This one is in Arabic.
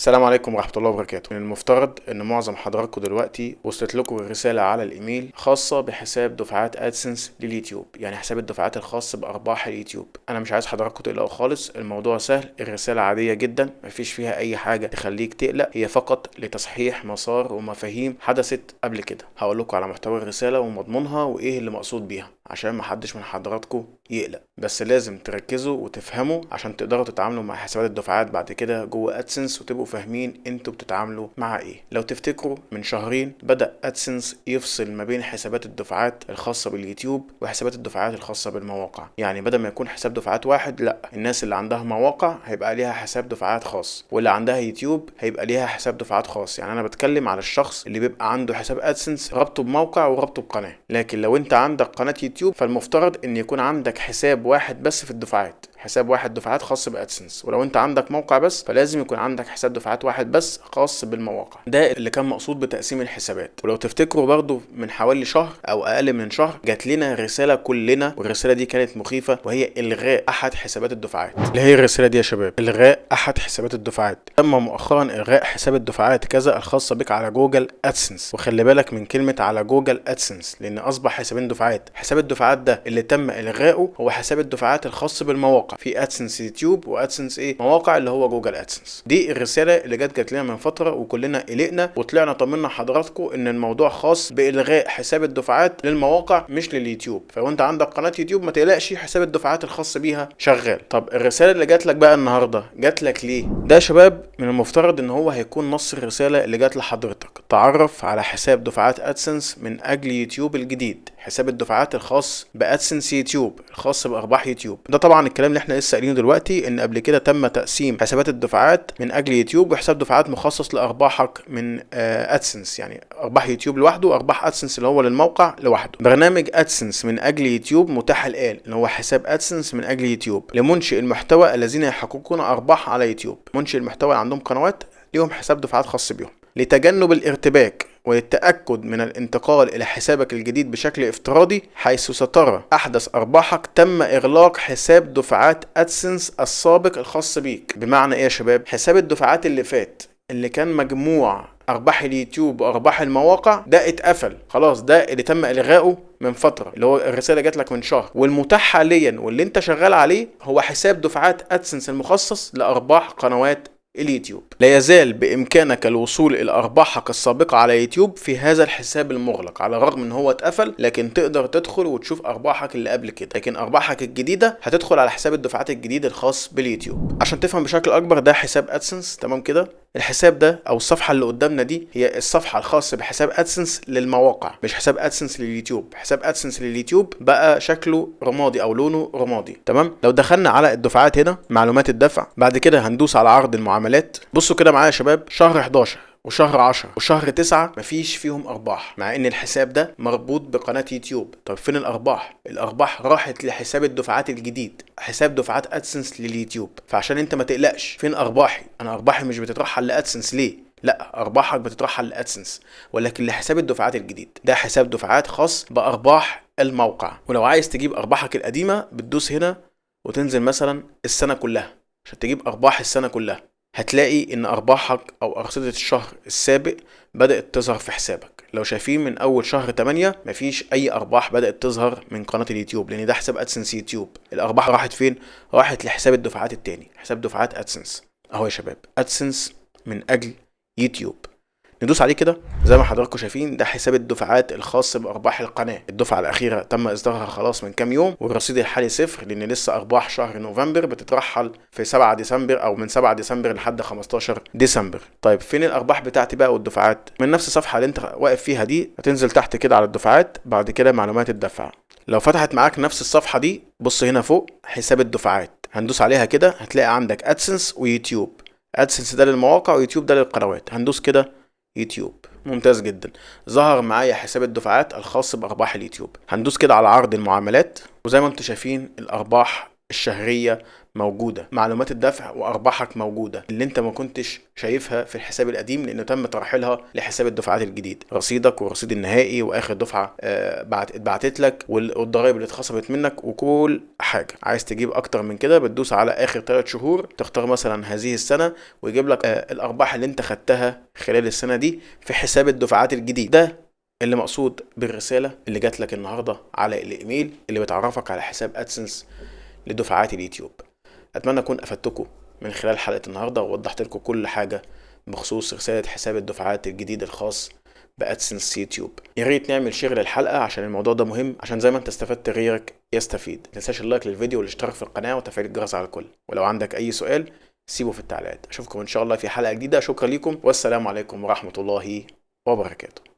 السلام عليكم ورحمة الله وبركاته. من المفترض ان معظم حضراتكم دلوقتي وصلت لكم رسالة على الايميل خاصة بحساب دفعات ادسنس لليوتيوب، يعني حساب الدفعات الخاص بارباح اليوتيوب. انا مش عايز حضراتكم تقلقوا خالص، الموضوع سهل، الرسالة عادية جدا، مفيش فيها اي حاجة تخليك تقلق، هي فقط لتصحيح مسار ومفاهيم حدثت قبل كده. هقول لكم على محتوى الرسالة ومضمونها وايه اللي مقصود بيها عشان محدش من حضراتكم يقلق، بس لازم تركزوا وتفهموا عشان تقدروا تتعاملوا مع حسابات الدفعات بعد كده جوه ادسنس وتبقوا فاهمين انتوا بتتعاملوا مع ايه. لو تفتكروا من شهرين بدأ ادسنس يفصل ما بين حسابات الدفعات الخاصة باليوتيوب وحسابات الدفعات الخاصة بالمواقع، يعني بدل ما يكون حساب دفعات واحد، لا، الناس اللي عندها مواقع هيبقى ليها حساب دفعات خاص، واللي عندها يوتيوب هيبقى ليها حساب دفعات خاص. يعني انا بتكلم على الشخص اللي بيبقى عنده حساب ادسنس ربطه بموقع وربطه بقناة، لكن لو انت عندك قناة يوتيوب فالمفترض ان يكون عندك حساب واحد بس في الدفعات، حساب واحد دفعات خاص بادسنس، ولو انت عندك موقع بس فلازم يكون عندك حساب دفعات واحد بس خاص بالمواقع. ده اللي كان مقصود بتقسيم الحسابات. ولو تفتكروا برضو من حوالي شهر او اقل من شهر جات لنا رساله كلنا، والرساله دي كانت مخيفه، وهي الغاء احد حسابات الدفعات. اللي هي الرساله دي يا شباب، الغاء احد حسابات الدفعات. تم مؤخرا الغاء حساب الدفعات كذا الخاصه بك على جوجل ادسنس، وخلي بالك من كلمه على جوجل ادسنس لان اصبح حسابين دفعات. حساب الدفعات ده اللي تم الغائه هو حساب الدفعات الخاص بالمواقع في ادسنس يوتيوب وادسنس مواقع اللي هو جوجل ادسنس. دي الرساله اللي جات لنا من فتره وكلنا قلقنا وطلعنا طمنا حضراتكم ان الموضوع خاص بالغاء حساب الدفعات للمواقع مش لليوتيوب. فلو انت عندك قناه يوتيوب ما تقلقش، حساب الدفعات الخاص بيها شغال. طب الرساله اللي جات لك بقى النهارده جات لك ليه؟ ده يا شباب من المفترض ان هو هيكون نص الرساله اللي جات لحضرتك. تعرف على حساب دفعات ادسنس من اجل يوتيوب الجديد، حساب الدفعات الخاص بادسنس يوتيوب الخاص بارباح يوتيوب. ده طبعا الكلام اللي احنا لسه قايلينه دلوقتي، ان قبل كده تم تقسيم حسابات الدفعات من اجل يوتيوب وحساب دفعات مخصص لارباحك من ادسنس، يعني ارباح يوتيوب لوحده وارباح ادسنس اللي هو للموقع لوحده. برنامج ادسنس من اجل يوتيوب متاح الان، اللي هو حساب ادسنس من اجل يوتيوب لمنشئ المحتوى الذين يحققون ارباح على يوتيوب. منشئ المحتوى اللي عندهم قنوات ليهم حساب دفعات خاص بيهم. لتجنب الارتباك وللتأكد من الانتقال إلى حسابك الجديد بشكل افتراضي حيث سترى أحدث أرباحك، تم إغلاق حساب دفعات أدسنس السابق الخاص بيك. بمعنى إيه يا شباب؟ حساب الدفعات اللي فات اللي كان مجموع أرباح اليوتيوب وأرباح المواقع ده اتقفل خلاص، ده اللي تم إلغائه من فترة، اللي هو الرسالة جات لك من شهر. والمتاح حاليا واللي انت شغال عليه هو حساب دفعات أدسنس المخصص لأرباح قنوات اليوتيوب. لا يزال بإمكانك الوصول إلى أرباحك السابقة على يوتيوب في هذا الحساب المغلق، على الرغم إن هو اتقفل، لكن تقدر تدخل وتشوف أرباحك اللي قبل كده، لكن أرباحك الجديدة هتدخل على حساب الدفعات الجديد الخاص باليوتيوب. عشان تفهم بشكل أكبر، ده حساب أدسنس، تمام كده؟ الحساب ده أو الصفحة اللي قدامنا دي هي الصفحة الخاصة بحساب أدسنس للمواقع، مش حساب أدسنس لليوتيوب. حساب أدسنس لليوتيوب بقى شكله رمادي أو لونه رمادي، تمام؟ لو دخلنا على الدفعات هنا، معلومات الدفع، بعد كده هندوس على عرض المعاملات. بصوا كده معايا يا شباب، شهر 11 وشهر 10 وشهر 9 مفيش فيهم ارباح، مع ان الحساب ده مربوط بقناه يوتيوب. طب فين الارباح؟ الارباح راحت لحساب الدفعات الجديد، حساب دفعات ادسنس لليوتيوب. فعشان انت ما تقلقش فين ارباحي، انا ارباحي مش بتترحل لادسنس ليه؟ لا، ارباحك بتترحل لادسنس، ولكن لحساب الدفعات الجديد. ده حساب دفعات خاص بارباح الموقع. ولو عايز تجيب ارباحك القديمه بتدوس هنا وتنزل مثلا السنه كلها عشان تجيب ارباح السنه كلها. هتلاقي ان ارباحك او ارصدة الشهر السابق بدأت تظهر في حسابك. لو شايفين من اول شهر 8 مفيش اي ارباح بدأت تظهر من قناة اليوتيوب، لان ده حساب ادسنس يوتيوب. الارباح راحت فين؟ راحت لحساب الدفعات التاني، حساب دفعات ادسنس اهو يا شباب، ادسنس من اجل يوتيوب. ندوس عليه كده زي ما حضراتكم شايفين، ده حساب الدفعات الخاص بارباح القناه. الدفعه الاخيره تم اصدارها خلاص من كام يوم، والرصيد الحالي صفر، لان لسه ارباح شهر نوفمبر بتترحل في 7 ديسمبر او من 7 ديسمبر لحد 15 ديسمبر. طيب فين الارباح بتاعتي بقى والدفعات؟ من نفس الصفحه اللي انت واقف فيها دي هتنزل تحت كده على الدفعات، بعد كده معلومات الدفع. لو فتحت معاك نفس الصفحه دي بص هنا فوق حساب الدفعات، هندوس عليها كده هتلاقي عندك ادسنس ويوتيوب. ادسنس ده للمواقع ويوتيوب ده للقنوات. هندوس كده يوتيوب، ممتاز جدا، ظهر معايا حساب الدفعات الخاص بارباح اليوتيوب. هندوس كده على عرض المعاملات، وزي ما انتم شايفين الارباح الشهريه موجودة، معلومات الدفع وارباحك موجودة اللي انت ما كنتش شايفها في الحساب القديم لانه تم ترحيلها لحساب الدفعات الجديد. رصيدك والرصيد النهائي واخر دفعة اتبعتت لك والضرائب اللي اتخصمت منك وكل حاجة. عايز تجيب اكتر من كده بتدوس على اخر 3 شهور، تختار مثلا هذه السنة ويجيب لك الارباح اللي انت خدتها خلال السنة دي في حساب الدفعات الجديد. ده اللي مقصود بالرسالة اللي جات لك النهاردة على الايميل اللي بتعرفك على حساب ادسنس لدفعات اليوتيوب. اتمنى اكون افدتكم من خلال حلقة النهاردة ووضحت لكم كل حاجة بخصوص رسالة حساب الدفعات الجديد الخاص بادسنس يوتيوب. يا ريت نعمل شير للحلقة عشان الموضوع ده مهم، عشان زي ما انت استفدت غيرك يستفيد. متنساش اللايك للفيديو والاشتراك في القناة وتفعيل الجرس على الكل، ولو عندك اي سؤال سيبه في التعليقات. اشوفكم ان شاء الله في حلقة جديدة. شكرا لكم والسلام عليكم ورحمة الله وبركاته.